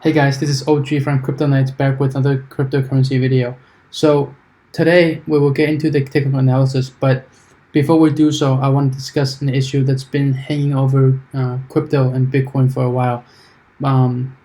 Hey guys, this is OG from Crypto Nights back with another cryptocurrency video. So today we will get into the technical analysis, but before we do so, I want to discuss an issue that's been hanging over crypto and Bitcoin for a while. Um,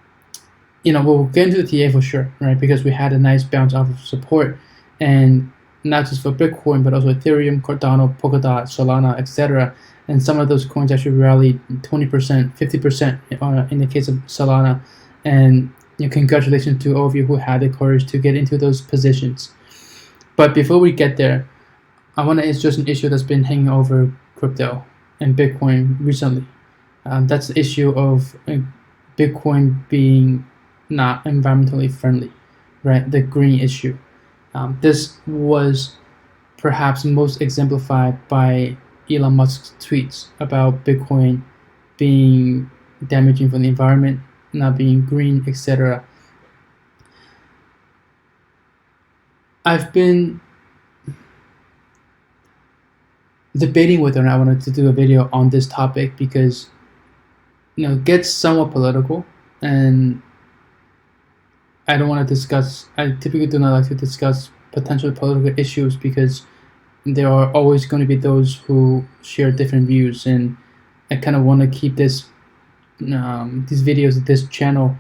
we'll get into the TA for sure, right? Because we had a nice bounce off of support, and not just for Bitcoin, but also Ethereum, Cardano, Polkadot, Solana, etc. And some of those coins actually rallied 20%, 50% in the case of Solana. And congratulations to all of you who had the courage to get into those positions. But before we get there, I want to address an issue that's been hanging over crypto and Bitcoin recently. That's the issue of Bitcoin being not environmentally friendly, right? The green issue. This was perhaps most exemplified by Elon Musk's tweets about Bitcoin being damaging for the environment, not being green, etc. I've been debating whether or not I wanted to do a video on this topic because it gets somewhat political, and I typically do not like to discuss potential political issues because there are always going to be those who share different views, and I kind of want to keep these videos, this channel,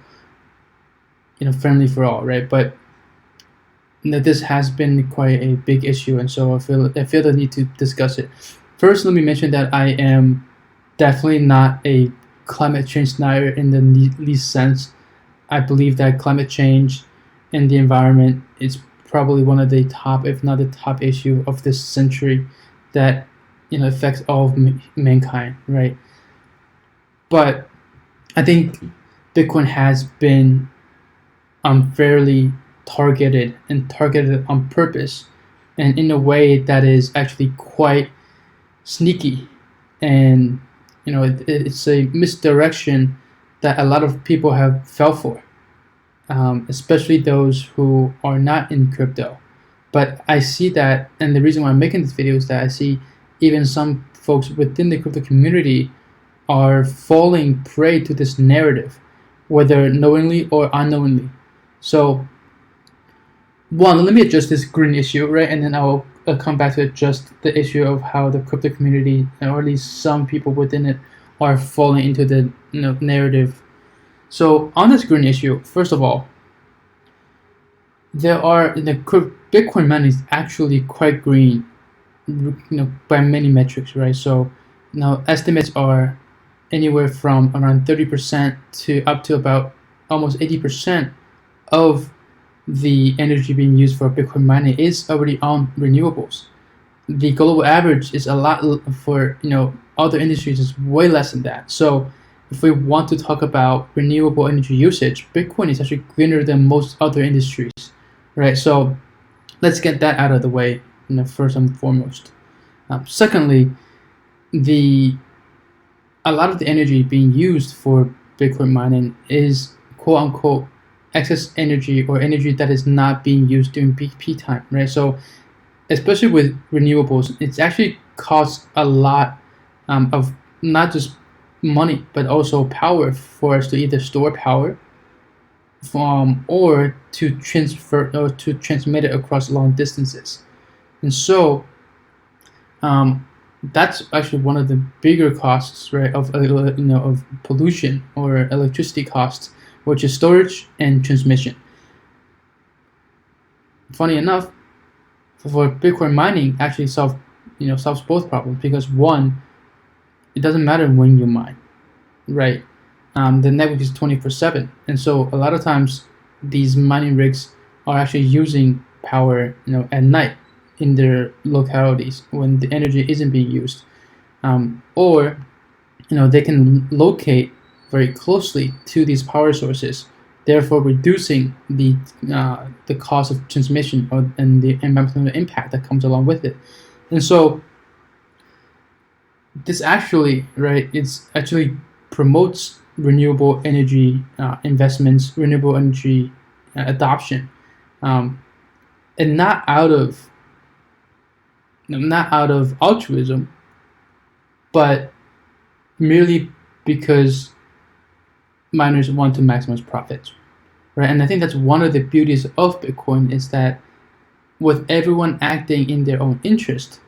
friendly for all, right? But this has been quite a big issue, and so I feel the need to discuss it. First, let me mention that I am definitely not a climate change denier in the least sense. I believe that climate change and the environment is probably one of the top, if not the top issue of this century that affects all of mankind, right? But I think Bitcoin has been unfairly targeted on purpose, and in a way that is actually quite sneaky, and it's a misdirection that a lot of people have fell for, especially those who are not in crypto. But I see that, and the reason why I'm making this video is that I see even some folks within the crypto community are falling prey to this narrative, whether knowingly or unknowingly. So, one, let me address this green issue, right? And then I'll come back to just the issue of how the crypto community, or at least some people within it, are falling into the narrative. So, on this green issue, first of all, Bitcoin mining is actually quite green, by many metrics, right? So, now estimates are anywhere from around 30% to up to about almost 80% of the energy being used for Bitcoin mining is already on renewables. The global average is a lot for other industries is way less than that. So if we want to talk about renewable energy usage, Bitcoin is actually greener than most other industries, right? So let's get that out of the way, first and foremost. Secondly, a lot of the energy being used for Bitcoin mining is quote unquote excess energy, or energy that is not being used during peak time, right? So especially with renewables, it's actually costs a lot of not just money but also power for us to either store power from or to transfer or to transmit it across long distances. And so that's actually one of the bigger costs, right, of of pollution or electricity costs, which is storage and transmission. Funny enough, for Bitcoin mining, actually solves both problems, because one, it doesn't matter when you mine, right? The network is 24/7, and so a lot of times these mining rigs are actually using power, at night in their localities when the energy isn't being used, or they can locate very closely to these power sources, therefore reducing the cost of transmission and the environmental impact that comes along with it. And so this actually, right, it's actually promotes renewable energy investments, renewable energy adoption, and not out of altruism, but merely because miners want to maximize profits, right? And I think that's one of the beauties of Bitcoin is that with everyone acting in their own interest,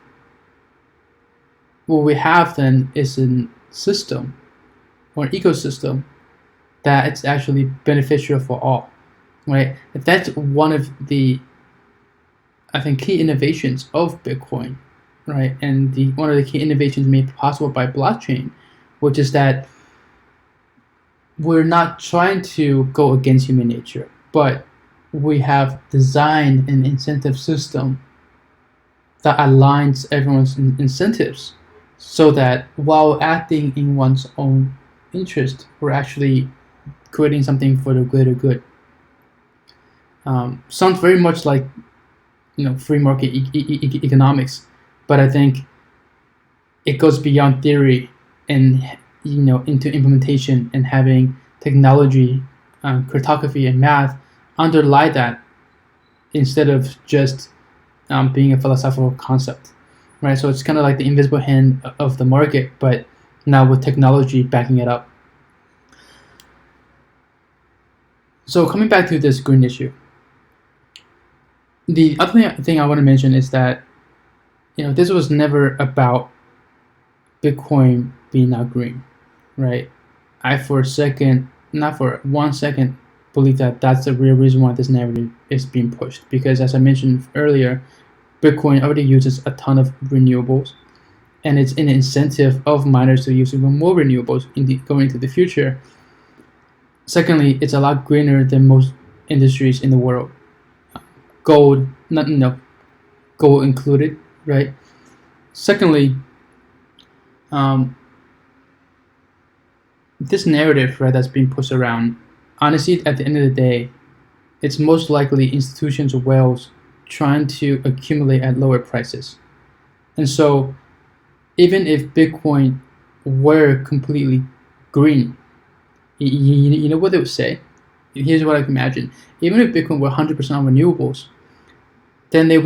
what we have then is a system or an ecosystem that it's actually beneficial for all, right? That's one of the, I think, key innovations of Bitcoin, right? And one of the key innovations made possible by blockchain, which is that we're not trying to go against human nature, but we have designed an incentive system that aligns everyone's incentives so that while acting in one's own interest, we're actually creating something for the greater good. Sounds very much like free market economics, but I think it goes beyond theory and into implementation and having technology, cryptography, and math underlie that instead of just being a philosophical concept, right? So it's kind of like the invisible hand of the market, but now with technology backing it up. So coming back to this green issue, the other thing I want to mention is that this was never about Bitcoin being not green, right? I for a second, not for 1 second, believe that that's the real reason why this narrative is being pushed. Because as I mentioned earlier, Bitcoin already uses a ton of renewables, and it's an incentive of miners to use even more renewables going into the future. Secondly, it's a lot greener than most industries in the world. Gold, gold included, right? Secondly, this narrative, right, that's being pushed around, honestly, at the end of the day, it's most likely institutions of wealth trying to accumulate at lower prices. And so, even if Bitcoin were completely green, you know what they would say? Here's what I can imagine. Even if Bitcoin were 100% on renewables, then they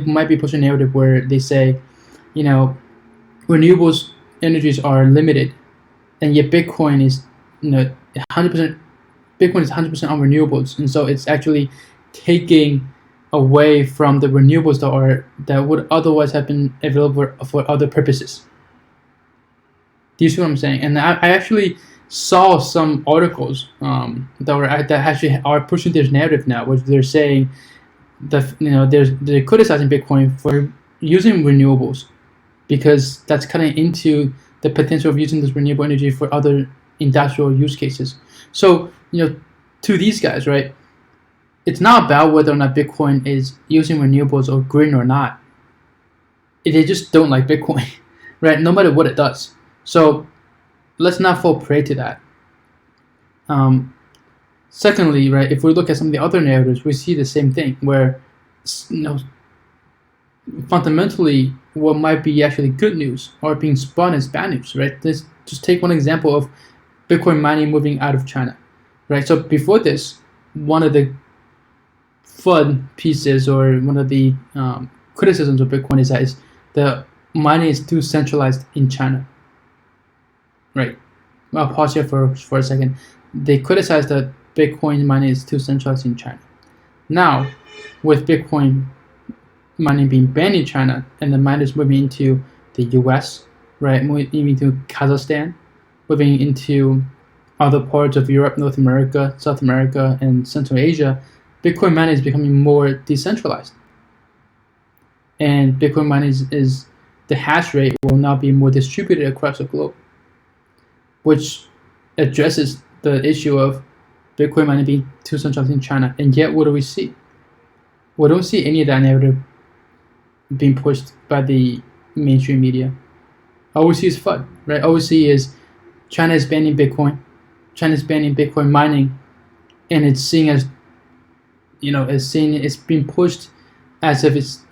might be pushing a narrative where they say, renewables energies are limited, and yet Bitcoin is 100%. Bitcoin is 100% on renewables, and so it's actually taking away from the renewables that would otherwise have been available for other purposes. Do you see what I'm saying? And I actually saw some articles that actually are pushing this narrative now, which they're saying that they're criticizing Bitcoin for using renewables because that's cutting into the potential of using this renewable energy for other industrial use cases. So to these guys, right? It's not about whether or not Bitcoin is using renewables or green or not. They just don't like Bitcoin, right? No matter what it does. So let's not fall prey to that. Secondly, right, if we look at some of the other narratives, we see the same thing where, fundamentally, what might be actually good news are being spun as bad news, right? Let's just take one example of Bitcoin mining moving out of China, right? So before this, one of the fun pieces or one of the criticisms of Bitcoin is that the mining is too centralized in China, right? I'll pause here for a second. They criticize that Bitcoin mining is too centralized in China. Now, with Bitcoin mining being banned in China and the miners moving into the US, right, moving into Kazakhstan, moving into other parts of Europe, North America, South America, and Central Asia, Bitcoin mining is becoming more decentralized. And Bitcoin mining is the hash rate will now be more distributed across the globe, which addresses the issue of Bitcoin mining being too centralized in China. And yet, what do we see? We don't see any of that narrative being pushed by the mainstream media. All we see is FUD, right? All we see is China is banning Bitcoin, China is banning Bitcoin mining, and it's seen as, it's being pushed as if it's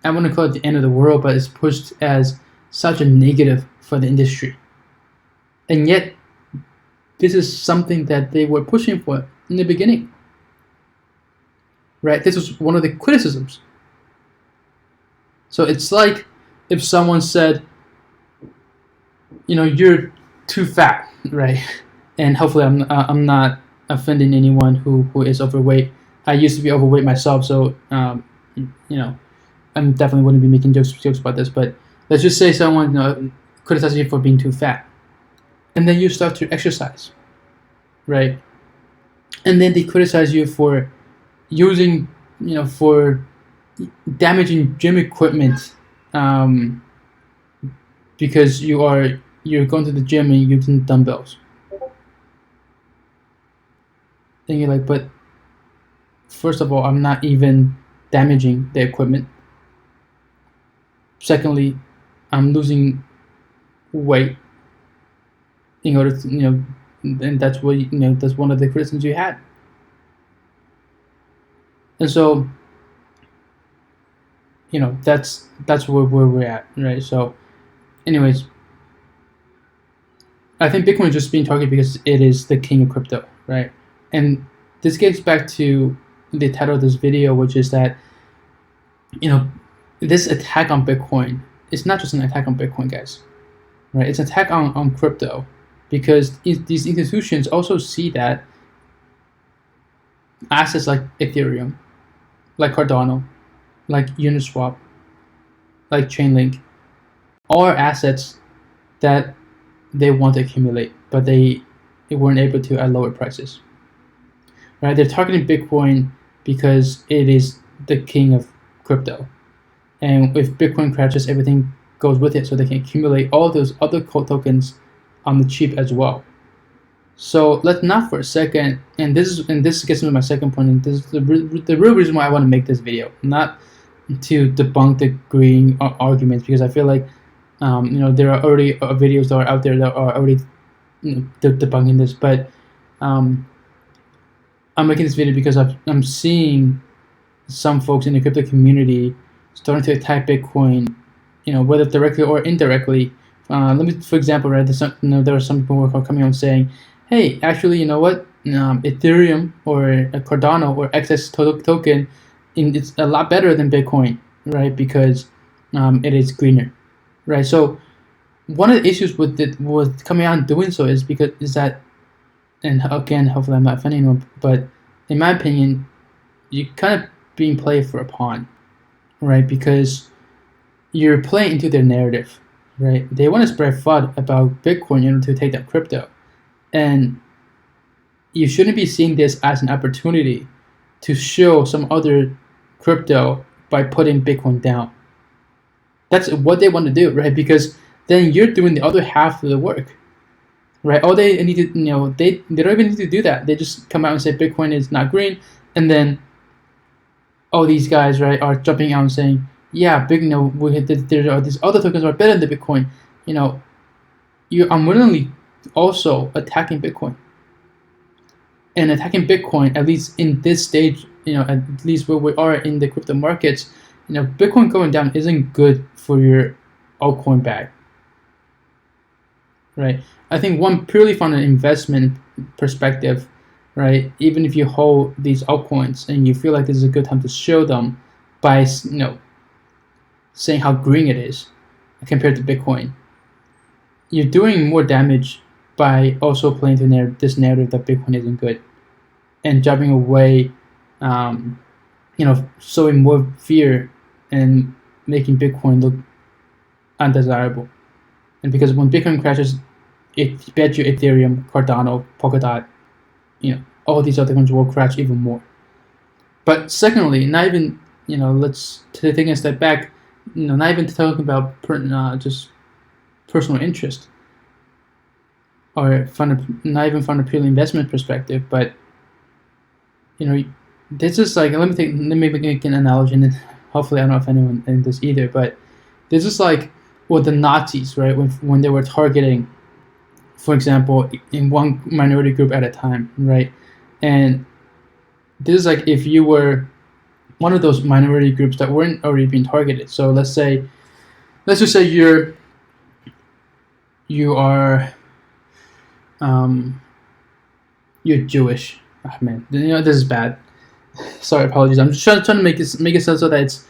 I want to call it the end of the world, but it's pushed as such a negative for the industry. And yet, this is something that they were pushing for in the beginning, right? This was one of the criticisms. So it's like if someone said, you're too fat, right? and hopefully I'm not offending anyone who is overweight. I used to be overweight myself, so I'm definitely wouldn't be making jokes about this. But let's just say someone criticizes you for being too fat, and then you start to exercise, right? And then they criticize you for using for damaging gym equipment, um, because you're going to the gym and using dumbbells, and you're like, but first of all, I'm not even damaging the equipment. Secondly, I'm losing weight in order to and that's what that's one of the criticisms you had. And so that's where we're at, right? So anyways, I think Bitcoin is just being targeted because it is the king of crypto, right? And this gets back to the title of this video, which is that this attack on Bitcoin is not just an attack on Bitcoin, guys, right? It's an attack on crypto, because these institutions also see that assets like Ethereum, like Cardano, like Uniswap, like Chainlink, are assets that they want to accumulate, but they weren't able to at lower prices. Right? They're targeting Bitcoin because it is the king of crypto, and if Bitcoin crashes, everything goes with it, so they can accumulate all those other tokens on the cheap as well. So let's not for a second, and this gets into my second point, and this is the real reason why I want to make this video, not to debunk the green arguments, because I feel like there are already videos that are out there that are already debunking this, but I'm making this video because I'm seeing some folks in the crypto community starting to attack Bitcoin, whether directly or indirectly. For example, right, there are some people who are coming on saying, hey, actually, you know what, Ethereum or Cardano or XS token, it's a lot better than Bitcoin, right, because it is greener, right? So one of the issues with coming out and doing so is that, and again, hopefully I'm not offending anyone, but in my opinion, you're kind of being played for a pawn, right? Because you're playing into their narrative, right? They want to spread FUD about Bitcoin in order to take down crypto, and you shouldn't be seeing this as an opportunity to show some other crypto by putting Bitcoin down. That's what they want to do, right? Because then you're doing the other half of the work, right? All they need to, they don't even need to do that. They just come out and say Bitcoin is not green, and then all these guys, right, are jumping out and saying, yeah, there are these other tokens are better than Bitcoin. You're unwillingly also attacking Bitcoin, and attacking Bitcoin, at least in this stage, at least where we are in the crypto markets, Bitcoin going down isn't good for your altcoin bag, right? I think one purely from an investment perspective, right, even if you hold these altcoins and you feel like this is a good time to show them by saying how green it is compared to Bitcoin, you're doing more damage by also playing to this narrative that Bitcoin isn't good, and driving away, sowing more fear and making Bitcoin look undesirable. And because when Bitcoin crashes, it bet you Ethereum, Cardano, Polkadot, all these other coins will crash even more. But secondly, not even, let's take a step back, not even talking about just personal interest, or not even from a purely investment perspective, but this is like, let me make an analogy, and then hopefully I don't know if anyone in this either, but this is like with the Nazis, right, when they were targeting, for example, in one minority group at a time, right? And this is like if you were one of those minority groups that weren't already being targeted. So let's just say you are you're Jewish. Oh, man, this is bad. Sorry, apologies. I'm just trying to make it so that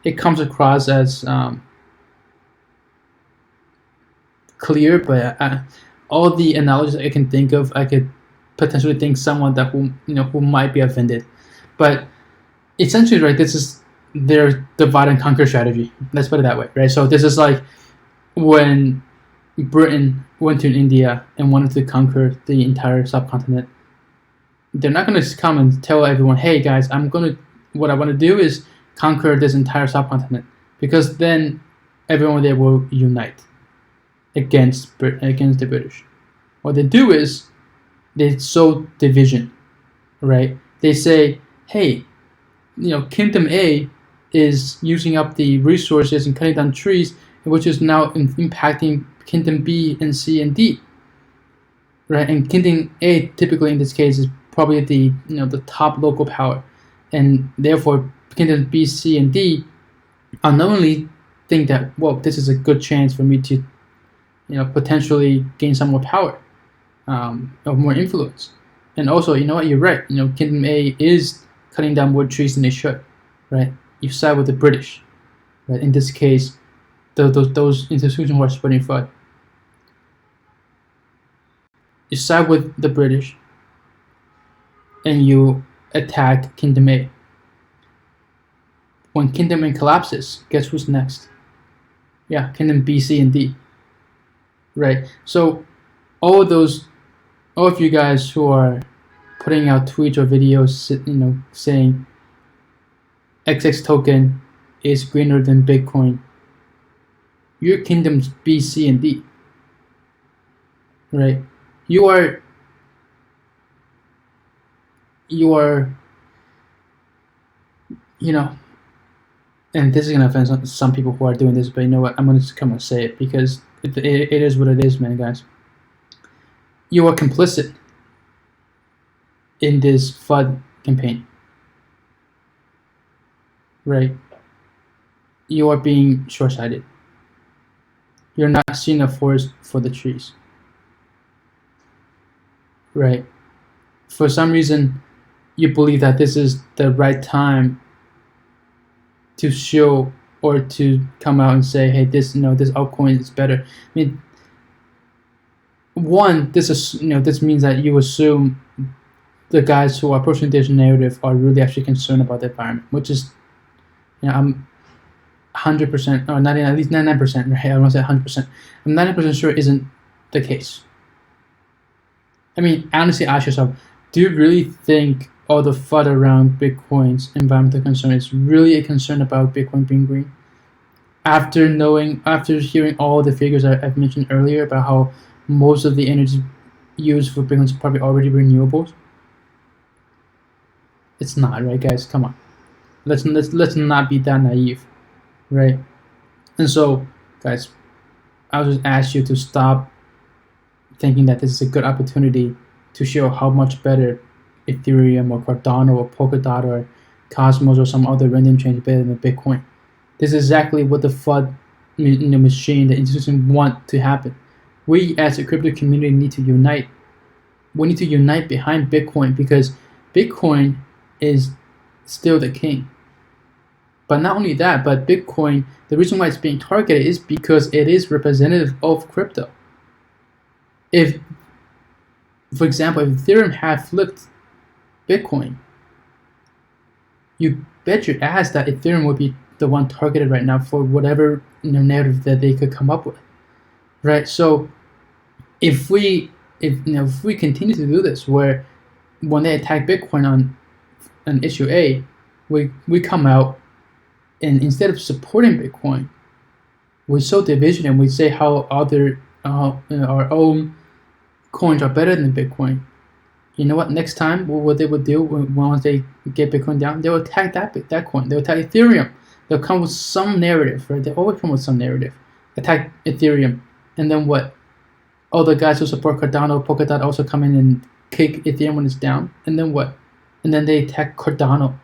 it comes across as clear, but all the analogies I can think of, I could potentially think someone that who might be offended, but essentially, right, this is their divide and conquer strategy. Let's put it that way, right? So this is like when Britain went to India and wanted to conquer the entire subcontinent. They're not going to come and tell everyone, "Hey guys, what I want to do is conquer this entire subcontinent," because then everyone there will unite against the British. What they do is they sow division, right? They say, "Hey, Kingdom A is using up the resources and cutting down trees, which is now impacting Kingdom B and C and D, right? And Kingdom A, typically in this case, is probably the top local power, and therefore Kingdom B, C, and D unknowingly think that, well, this is a good chance for me to, potentially gain some more power, or more influence. And also, you know what? You're right. Kingdom A is cutting down more trees than they should, right? You side with the British, right? In this case, those institutions who are spreading FUD. You side with the British, and you attack Kingdom A. When Kingdom A collapses, guess who's next? Yeah, Kingdom B, C, and D. Right. So all of you guys who are putting out tweets or videos, saying XX token is greener than Bitcoin, your kingdoms B, C, and D. Right. You are, and this is gonna offend some people who are doing this, but you know what? I'm gonna just come and say it because it is what it is, man, guys. You are complicit in this FUD campaign, right? You are being short-sighted. You're not seeing the forest for the trees, right? For some reason, you believe that this is the right time to show or to come out and say, "Hey, this altcoin is better." I mean, one, this means that you assume the guys who are pushing this narrative are really actually concerned about the environment, which is, I'm 100% or 90, at least 99%, right? I don't want to say 100%. I'm 90% sure it isn't the case. I mean, honestly, ask yourself: do you really think all the FUD around Bitcoin's environmental concern is really a concern about Bitcoin being green? After hearing all the figures I've mentioned earlier about how most of the energy used for Bitcoin is probably already renewables, it's not, right, guys? Come on, let's not be that naive, right? And so, guys, I'll just ask you to stop thinking that this is a good opportunity to show how much better Ethereum or Cardano or Polkadot or Cosmos or some other random chain is better than Bitcoin. This is exactly what the FUD machine, the institution want to happen. We as a crypto community need to unite. We need to unite behind Bitcoin because Bitcoin is still the king. But not only that, but Bitcoin, the reason why it's being targeted is because it is representative of crypto. If, for example, if Ethereum had flipped Bitcoin, you bet your ass that Ethereum would be the one targeted right now for whatever narrative that they could come up with, right? So if we continue to do this, where when they attack Bitcoin on an issue A, we come out and instead of supporting Bitcoin, we sow division and we say how our own coins are better than Bitcoin. You know what? Next time, what they would do once they get Bitcoin down, they will attack that coin. They'll attack Ethereum. They'll come with some narrative, right? They always come with some narrative. Attack Ethereum, and then what? All the guys who support Cardano, Polkadot also come in and kick Ethereum when it's down, and then what? And then they attack Cardano.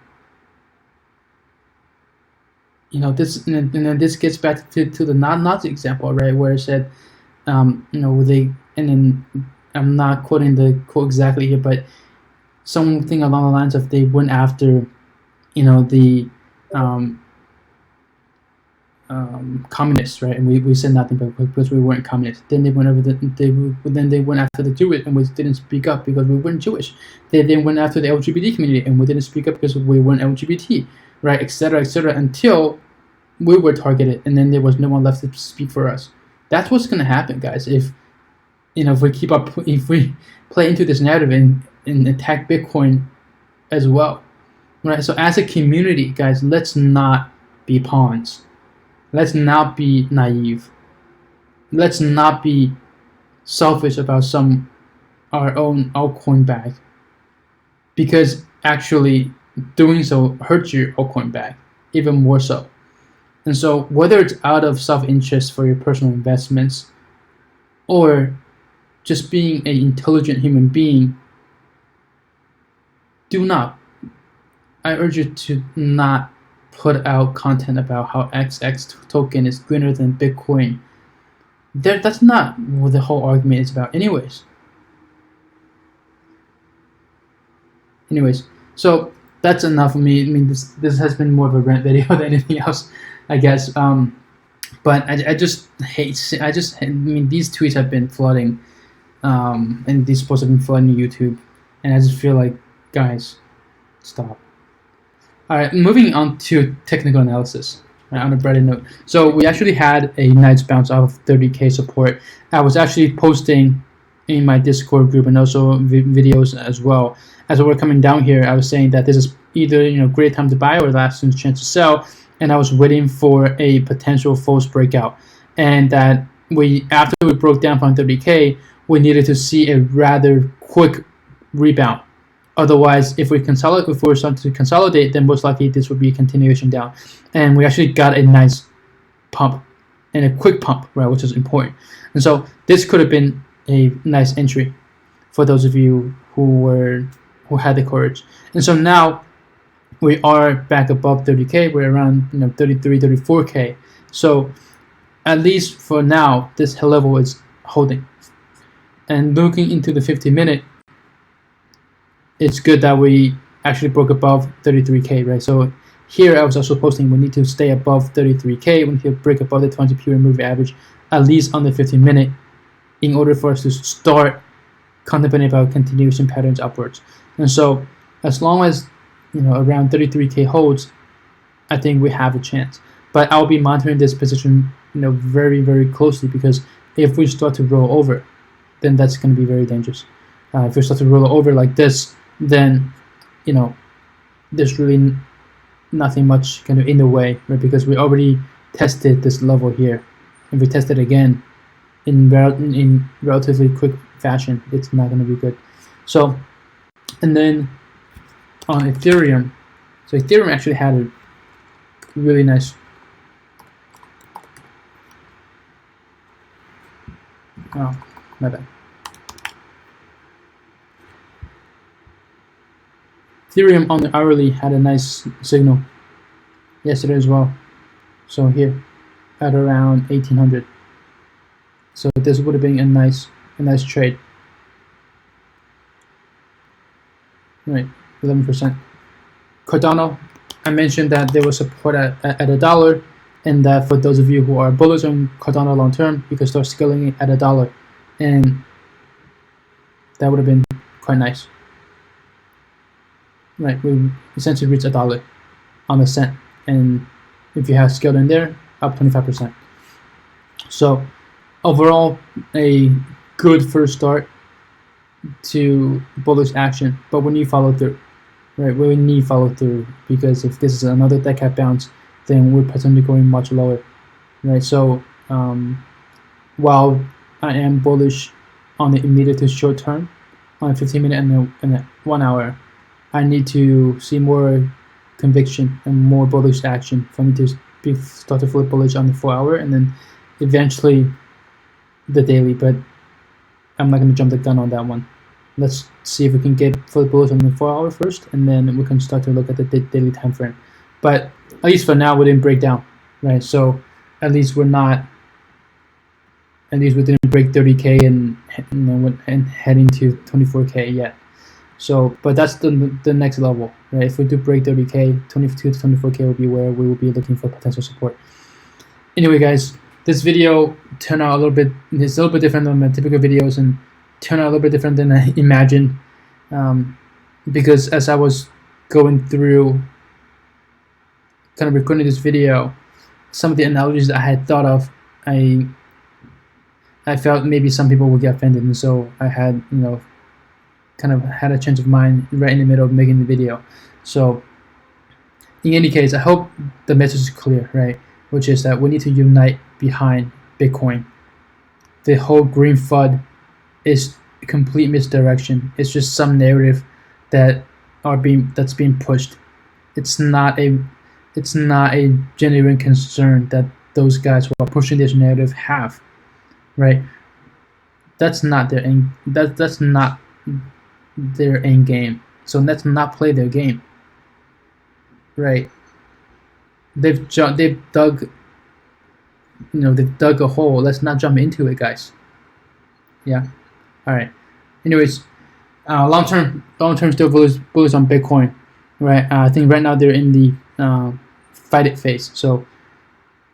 And then this gets back to the Nazi example, right? Where it said, and then I'm not quoting the quote exactly here, but something along the lines of they went after, the communists, right? And we said nothing because we weren't communists. Then they went over then they went after the Jewish, and we didn't speak up because we weren't Jewish. They then went after the LGBT community, and we didn't speak up because we weren't LGBT, right? Etc. Etc. Until we were targeted, and then there was no one left to speak for us. That's what's gonna happen, guys. If if we play into this narrative and attack Bitcoin as well, right? So as a community, guys, let's not be pawns. Let's not be naive. Let's not be selfish about our own altcoin bag, because actually doing so hurts your altcoin bag even more so. And so whether it's out of self-interest for your personal investments or just being an intelligent human being, I urge you to not put out content about how XX token is greener than Bitcoin. That's not what the whole argument is about anyways. So that's enough of me. I mean, this has been more of a rant video than anything else, I guess. But I just hate. I mean, these tweets have been flooding, and these posts have been flooding YouTube, and I just feel like, guys, stop. All right, moving on to technical analysis. Right, on a brighter note, so we actually had a nice bounce off of 30K support. I was actually posting in my Discord group and also videos as well. As we were coming down here, I was saying that this is either great time to buy or last chance to sell, and I was waiting for a potential false breakout, and that after we broke down from 30K, we needed to see a rather quick rebound. Otherwise, if we're starting to consolidate, then most likely this would be a continuation down. And we actually got a nice pump and a quick pump, right, which is important. And so this could have been a nice entry for those of you who had the courage. And so now we are back above 30K. We're around 33, 34K. So at least for now, this level is holding. And looking into the 50-minute, it's good that we actually broke above 33K, right? So here I was also posting we need to stay above 33K. We need to break above the 20 period moving average, at least on the 15-minute, in order for us to start contemplating about continuation patterns upwards. And so as long as around 33K holds, I think we have a chance. But I'll be monitoring this position very, very closely, because if we start to roll over, then that's going to be very dangerous. If we start to roll over like this, then there's really nothing much kind of in the way, right? Because we already tested this level here. If we test it again in relatively quick fashion, it's not going to be good. So, and then on Ethereum, so Ethereum actually had a really nice my bad. Ethereum on the hourly had a nice signal yesterday as well. So here at around 1800. So this would have been a nice trade. Right, 11%. Cardano, I mentioned that there was support at $1, and that for those of you who are bullish on Cardano long term, you can start scaling it at $1, and that would have been quite nice. Right, we essentially reached $1 on the cent, and if you have scaled in there, up 25%. So overall, a good first start to bullish action, but we need follow through. Right, we need follow through, because if this is another dead cat bounce, then we're potentially going much lower. Right, so while I am bullish on the immediate to short term, on a 15-minute and a 1 hour, I need to see more conviction and more bullish action for me to start to flip bullish on the 4 hour, and then eventually the daily. But I'm not going to jump the gun on that one. Let's see if we can get flip bullish on the 4 hour first, and then we can start to look at the daily time frame. But at least for now, we didn't break down, right? So at least we didn't break 30K and heading to 24K yet. So, but that's the next level, right? If we do break 30K, 22 to 24K will be where we will be looking for potential support. Anyway, guys, this video turned out a little bit. It's a little bit different than my typical videos, and turned out a little bit different than I imagined. Because as I was going through, kind of recording this video, some of the analogies I had thought of, I felt maybe some people would get offended, and so I had, kind of had a change of mind right in the middle of making the video. So, in any case, I hope the message is clear, right? Which is that we need to unite behind Bitcoin. The whole green FUD is a complete misdirection. It's just some narrative that's being pushed. It's not a genuine concern that those guys who are pushing this narrative have, right? That's not their end. That's not their end game. So let's not play their game, right? They've dug a hole. Let's not jump into it, guys. Yeah. All right. Anyways, long term still bullish on Bitcoin, right? I think right now they're in the fight it phase. So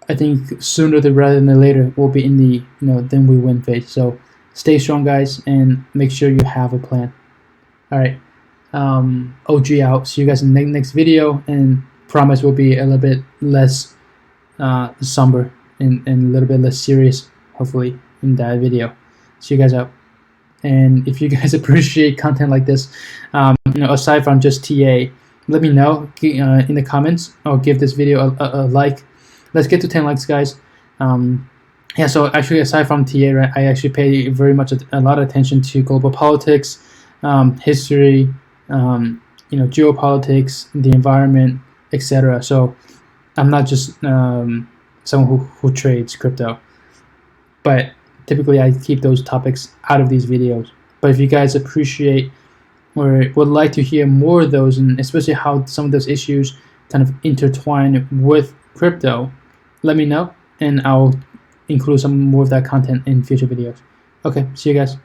I think sooner rather than later we'll be in the then we win phase. So stay strong, guys, and make sure you have a plan. All right. OG out. See you guys in the next video, and promise will be a little bit less somber and a little bit less serious, hopefully, in that video. See you guys out. And if you guys appreciate content like this, aside from just TA, let me know in the comments, or give this video a like. Let's get to 10 likes, guys. Yeah, so actually, aside from TA, right, I actually pay very much a lot of attention to global politics, history, geopolitics, the environment, etc. So I'm not just someone who trades crypto, but typically I keep those topics out of these videos. But if you guys appreciate or would like to hear more of those, and especially how some of those issues kind of intertwine with crypto, let me know, and I'll include some more of that content in future videos. Okay, see you guys.